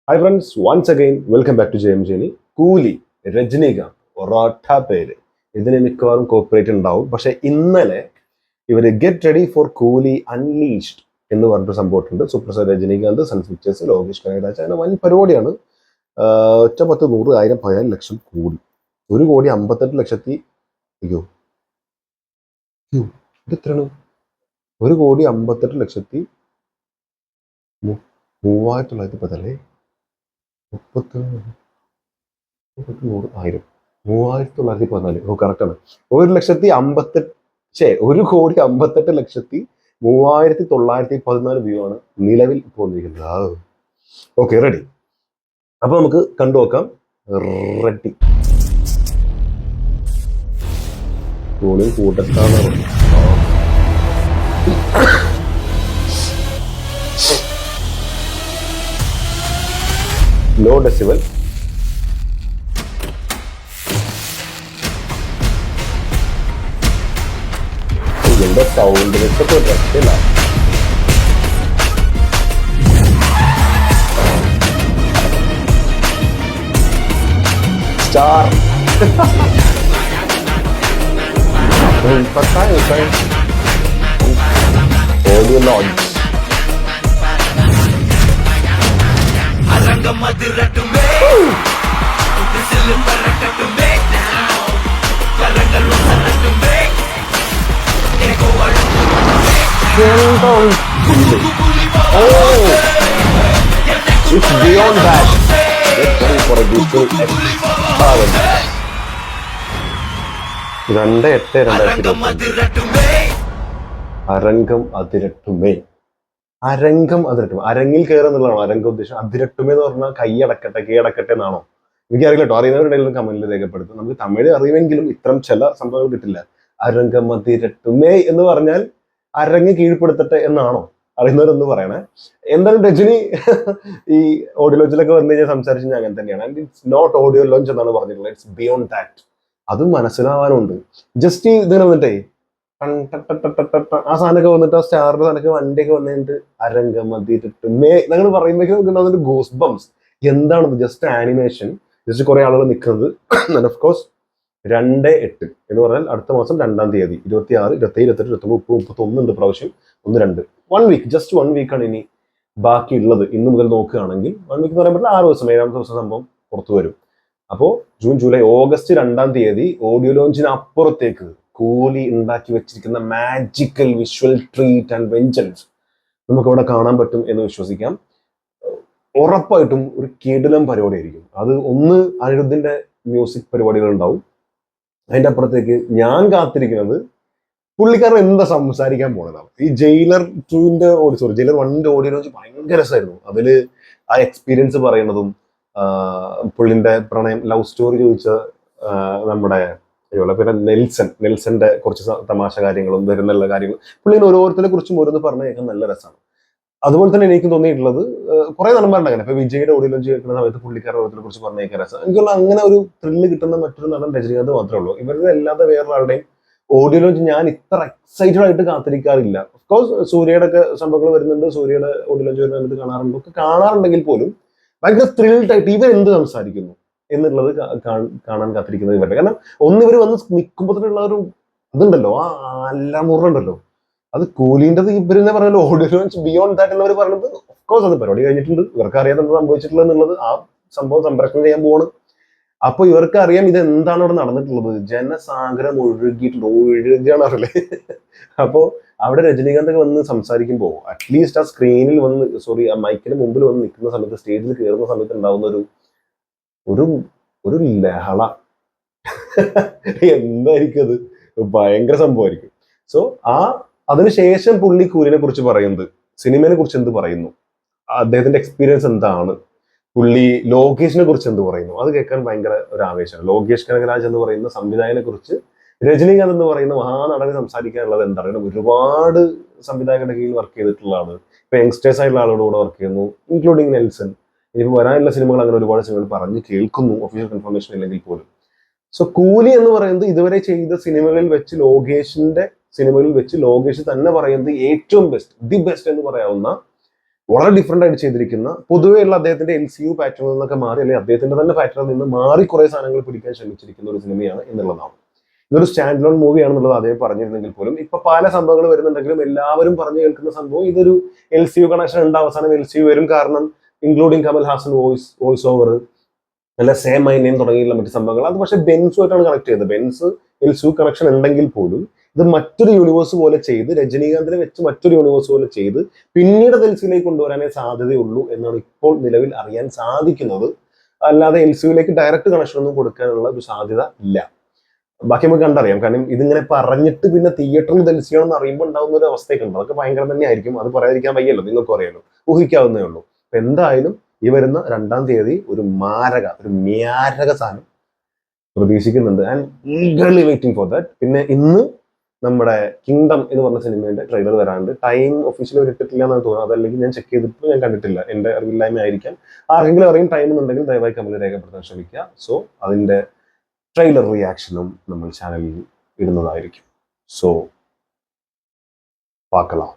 Hi friends, once again welcome back to ജെയം ജേനി. കൂലി, രജനീകാന്ത്, ഒറോട്ട പേര് ഇതിന് മിക്കവാറും കോപ്പറേറ്റ് ഉണ്ടാവും. പക്ഷെ ഇന്നലെ ഇവര് get ready for Coolie unleashed എന്ന് പറഞ്ഞിട്ട് സംഭവമുണ്ട്. സൂപ്പർ സ്റ്റാർ രജനീകാന്ത്, സൺ പിക്ചേഴ്സ്, ലോകേഷ് കനകരാജ്, അങ്ങനെ വൻ പരിപാടിയാണ്. ഒറ്റ 10, 100, 1000, 10 ലക്ഷം കോടി, 1,58,00,000. അയ്യോ, ഇത് എത്രയാണ്? 1,58,03,1000 അല്ലേ? 3,914. ഓ, കറക്റ്റാണ്. 1,58,03,914 വ്യൂ ആണ് നിലവിൽ പോന്നിരിക്കുന്നത്. Okay, ready. അപ്പൊ നമുക്ക് കണ്ടു നോക്കാം. റെഡി. കൂട്ടത്താണ്. Low decibel. ഇതിന്റെ സൗണ്ട് വെച്ചൊക്കെ രക്ഷയില്ല. Star audio launch. It's beyond that. Get ready for a digital experiment. 2/8/2020. അരംഗം അതിരട്ടുമേ. അരംഗം അതിരട്ടുമേ. അരങ്ങിൽ കയറുന്നുള്ളതാണോ അരംഗം ഉദ്ദേശം? അതിരട്ടുമേ എന്ന് പറഞ്ഞാൽ കൈയടക്കട്ടെ, കീഴടക്കട്ടെ എന്നാണോ? എനിക്കറിയില്ല കേട്ടോ. അറിയുന്നവരുണ്ടെങ്കിലും കമന്റിൽ രേഖപ്പെടുത്തും. നമുക്ക് തമിഴ് അറിയുമെങ്കിലും ഇത്തരം ചില സംഭവങ്ങൾ കിട്ടില്ല. അരംഗം അതിരട്ടുമേ എന്ന് പറഞ്ഞാൽ അരങ്ങ് കീഴ്പ്പെടുത്തട്ടെ എന്നാണോ? അറിയുന്നവരൊന്ന് പറയണേ. എന്തായാലും രജനി ഈ ഓഡിയോ ലോഞ്ചിലൊക്കെ വന്നു കഴിഞ്ഞാൽ സംസാരിച്ചു അങ്ങനെ തന്നെയാണ്. And it's not audio launch എന്നാണ് പറഞ്ഞിട്ടുള്ളത്. It's beyond that. അതും മനസ്സിലാവാനുണ്ട്. ജസ്റ്റ് ഇതിങ്ങനെ വന്നിട്ടേ ആ സാധനമൊക്കെ വന്നിട്ട്, ആ സ്റ്റാറിന്റെ സാധനമൊക്കെ വണ്ടിയൊക്കെ വന്നിട്ട് അരംഗം അതിരട്ടുമേ ഞങ്ങൾ പറയുമ്പോഴേക്കും അതിന്റെ ഗോസ് ബംസ്. എന്താണത്? Just animation. ജസ്റ്റ് കുറെ ആളുകൾ നിൽക്കുന്നത്. ഓഫ് കോഴ്സ് 2/8 എന്ന് പറഞ്ഞാൽ അടുത്ത മാസം 2-ാം തീയതി 26, 27, 28, 29, 30, 31 ഉണ്ട് പ്രാവശ്യം. 1, 2 1 വീക്ക്, ജസ്റ്റ് 1 വീക്കാണ് ഇനി ബാക്കിയുള്ളത്. ഇന്ന് മുതൽ നോക്കുകയാണെങ്കിൽ 1 വീക്ക് എന്ന് പറയാൻ പറ്റില്ല, 6 ദിവസം, 7-ാമത്തെ ദിവസം സംഭവം പുറത്തു വരും. അപ്പോൾ ജൂൺ, ജൂലൈ, ഓഗസ്റ്റ് 2-ാം തീയതി ഓഡിയോ ലോഞ്ചിന് അപ്പുറത്തേക്ക് കൂലി ഉണ്ടാക്കി വെച്ചിരിക്കുന്ന magical visual treat and vengeance നമുക്കിവിടെ കാണാൻ പറ്റും എന്ന് വിശ്വസിക്കാം. ഉറപ്പായിട്ടും ഒരു കിടിലം പരിപാടിയായിരിക്കും. അത് ഒന്ന് അനിരുദ്ധിന്റെ മ്യൂസിക് പരിപാടികൾ ഉണ്ടാവും. അതിന്റെ അപ്പുറത്തേക്ക് ഞാൻ കാത്തിരിക്കുന്നത് പുള്ളിക്കാരൻ എന്താ സംസാരിക്കാൻ പോണതാണ്. ഈ ജയിലർ 2-ന്റെ ജയിലർ 1-ന്റെ ഓഡിയോ ലോഞ്ച് ഭയങ്കര രസമായിരുന്നു. അതില് ആ എക്സ്പീരിയൻസ് പറയുന്നതും പുള്ളിന്റെ പ്രണയം, ലവ് സ്റ്റോറി ചോദിച്ച നമ്മുടെ പിന്നെ നെൽസന്റെ കുറച്ച് തമാശ കാര്യങ്ങളും വരുന്നുള്ള കാര്യങ്ങളും പുള്ളിന് ഓരോരുത്തരെ കുറിച്ചും ഓരോന്ന് പറഞ്ഞു കേൾക്കാൻ നല്ല രസമാണ്. അതുപോലെ തന്നെ എനിക്ക് തോന്നിയിട്ടുള്ളത് കുറെ നടന്മാരുണ്ട് അങ്ങനെ. ഇപ്പൊ വിജയുടെ ഓഡിയോ ലോഞ്ച് കേൾക്കുന്ന സമയത്ത് പുള്ളിക്കാരുടെ ഓരോരുത്തരെ കുറിച്ച് പറഞ്ഞു കേൾക്കാൻ രസം. എനിക്കുള്ള അങ്ങനെ ഒരു ത്രില്ല് കിട്ടുന്ന മറ്റൊരു നടൻ രജനീകാന്ത് മാത്രമേ ഉള്ളൂ. ഇവരുടെ അല്ലാതെ വേറൊരാളുടെയും ഓഡിയോ ലോഞ്ച് ഞാൻ ഇത്ര എക്സൈറ്റഡ് ആയിട്ട് കാത്തിരിക്കാറില്ല. ഓഫ്കോഴ്സ് സൂര്യയുടെ ഒക്കെ സംഭവങ്ങൾ വരുന്നുണ്ട്, സൂര്യയുടെ ഓഡിയോ ലോഞ്ച് വരുന്നത് കാണാറുണ്ടെങ്കിൽ പോലും ഭയങ്കര ത്രിൽഡ് ആയിട്ട് ഇവർ എന്ത് സംസാരിക്കുന്നു എന്നുള്ളത് കാണാൻ കാത്തിരിക്കുന്നത് ഇവരുടെ. കാരണം ഇവർ വന്ന് നിൽക്കുമ്പോൾ തന്നെയുള്ള ഒരു ഇതുണ്ടല്ലോ, ആ അല്ലാമുറുണ്ടല്ലോ, അത് കൂലിൻ്റെത്. ഇവരെന്നെ പറഞ്ഞല്ലോ ഓഡിയോ ലോഞ്ച് ബിയോണ്ട് ദാറ്റ് എന്നവർ പറഞ്ഞത്. ഓഫ്കോഴ്സ് അത് പരിപാടി കഴിഞ്ഞിട്ടുണ്ട്, ഇവർക്ക് അറിയാൻ എന്ത് സംഭവിച്ചിട്ടുള്ളത് എന്നുള്ളത്. ആ സംഭവം സംപ്രേഷണം ചെയ്യാൻ പോവാണ്. അപ്പൊ ഇവർക്ക് അറിയാം ഇത് എന്താണ് അവിടെ നടന്നിട്ടുള്ളത്. ജനസാഗരം ഒഴുകുകയാണ് അറിയില്ലേ. അപ്പോ അവിടെ രജനീകാന്ത് ഒക്കെ വന്ന് സംസാരിക്കുമ്പോൾ അറ്റ്ലീസ്റ്റ് ആ സ്ക്രീനിൽ വന്ന് ആ മൈക്കിന് മുമ്പിൽ വന്ന് നിൽക്കുന്ന സമയത്ത്, സ്റ്റേജിൽ കയറുന്ന സമയത്ത് ഉണ്ടാവുന്ന ഒരു ഒരു ലഹള എന്തായിരിക്കും അത്? ഭയങ്കര സംഭവമായിരിക്കും. സോ അതിനുശേഷം പുള്ളി കൂലിനെ കുറിച്ച് പറയുന്നത്, സിനിമയെ കുറിച്ച് എന്ത് പറയുന്നു, അദ്ദേഹത്തിന്റെ എക്സ്പീരിയൻസ് എന്താണ്, പുള്ളി ലോകേഷിനെ കുറിച്ച് എന്ത് പറയുന്നു, അത് കേൾക്കാൻ ഭയങ്കര ഒരു ആവേശമാണ്. ലോകേഷ് കനകരാജ് എന്ന് പറയുന്ന സംവിധായകനെ കുറിച്ച് രജനീകാന്ത് എന്ന് പറയുന്ന മഹാനടനെ സംസാരിക്കാനുള്ളത് എന്താണ്? ഒരുപാട് സംവിധായകരുടെ കീഴിൽ വർക്ക് ചെയ്തിട്ടുള്ള ആള്. ഇപ്പൊ യങ്സ്റ്റേഴ്സ് ആയിട്ടുള്ള ആളോട് കൂടെ വർക്ക് ചെയ്യുന്നു, ഇൻക്ലൂഡിങ് നെൽസൺ. ഇനിയിപ്പോൾ വരാനുള്ള സിനിമകൾ അങ്ങനെ ഒരുപാട് സിനിമകൾ പറഞ്ഞ് കേൾക്കുന്നു, ഒഫീഷ്യൽ കൺഫർമേഷൻ ഇല്ലെങ്കിൽ പോലും. സോ കൂലി എന്ന് പറയുന്നത് ഇതുവരെ ചെയ്ത സിനിമകളിൽ വെച്ച് ലോകേഷ് തന്നെ പറയുന്നത് ഏറ്റവും ബെസ്റ്റ്, ദി ബെസ്റ്റ് എന്ന് പറയാവുന്ന വളരെ ഡിഫറെന്റ് ആയിട്ട് ചെയ്തിരിക്കുന്ന, പൊതുവെയുള്ള അദ്ദേഹത്തിന്റെ LCU പാറ്റേണിൽ നിന്നൊക്കെ മാറി, അല്ലെങ്കിൽ അദ്ദേഹത്തിന്റെ തന്നെ പാറ്റേണിൽ നിന്ന് മാറി കുറെ സാധനങ്ങൾ പിടിക്കാൻ ശ്രമിച്ചിരിക്കുന്ന ഒരു സിനിമയാണ് എന്നുള്ളതാണ്. ഇതൊരു സ്റ്റാൻഡ് ലോൺ മൂവിയാണെന്നുള്ളത് അദ്ദേഹം പറഞ്ഞിരുന്നെങ്കിൽ പോലും ഇപ്പൊ പല സംഭവങ്ങൾ വരുന്നുണ്ടെങ്കിലും എല്ലാവരും പറഞ്ഞു കേൾക്കുന്ന സംഭവം ഇതൊരു LCU കണക്ഷൻ ഉണ്ട്, അവസാനം LCU വരും, കാരണം including Kamal Haasan voice over, അല്ല സേം മൈ നെയിം തുടങ്ങിയുള്ള മറ്റു സംഭവങ്ങൾ. അത് പക്ഷെ ബെൻസുമായിട്ടാണ് കണക്ട് ചെയ്തത്. ബെൻസ് LCU കണക്ഷൻ ഉണ്ടെങ്കിൽ പോലും ഇത് മറ്റൊരു യൂണിവേഴ്സ് പോലെ ചെയ്ത്, രജനീകാന്തിനെ വെച്ച് മറ്റൊരു യൂണിവേഴ്സ് പോലെ ചെയ്ത് പിന്നീട് LCUലേക്ക് കൊണ്ടുവരാനേ സാധ്യതയുള്ളൂ എന്നാണ് ഇപ്പോൾ നിലവിൽ അറിയാൻ സാധിക്കുന്നത്. അല്ലാതെ LCUലേക്ക് ഡയറക്റ്റ് കണക്ഷൻ ഒന്നും കൊടുക്കാനുള്ള ഒരു സാധ്യത ഇല്ല. ബാക്കി നമുക്ക് കണ്ടറിയാം. കാരണം ഇതിങ്ങനെ പറഞ്ഞിട്ട് പിന്നെ തിയേറ്ററിൽ LCU എന്ന് അറിയുമ്പോൾ ഉണ്ടാകുന്ന ഒരു അവസ്ഥയൊക്കെ ഉണ്ട്. അതൊക്കെ ഭയങ്കരം തന്നെ ആയിരിക്കും. അത് പറയാതിരിക്കാൻ വയ്യല്ലോ, നിങ്ങൾക്ക് അറിയാലോ, ഊഹിക്കാവുന്നേ ഉള്ളൂ. അപ്പൊ എന്തായാലും ഈ വരുന്ന 2-ാം തീയതി ഒരു മ്യാരക സാധനം പ്രതീക്ഷിക്കുന്നുണ്ട്. And eagerly waiting for that. പിന്നെ ഇന്ന് നമ്മുടെ കിങ്ഡം എന്ന് പറഞ്ഞ സിനിമയുടെ ട്രെയിലർ വരാണ്ട്. ടൈം ഒഫീഷ്യലി ഇട്ടിട്ടില്ല എന്നാണ് തോന്നുന്നത്. അതല്ലെങ്കിൽ ഞാൻ ചെക്ക് ചെയ്തിട്ട് ഞാൻ കണ്ടിട്ടില്ല, എന്റെ അറിവില്ലായ്മ ആയിരിക്കാം. ആർക്കെങ്കിലും അറിയും ടൈം എന്നുണ്ടെങ്കിൽ ദയവായി കമന്റ് രേഖപ്പെടുത്താൻ ശ്രമിക്കുക. സോ അതിന്റെ ട്രെയിലർ റിയാക്ഷനും നമ്മൾ ചാനലിൽ ഇടുന്നതായിരിക്കും. സോ പാക്കലാം.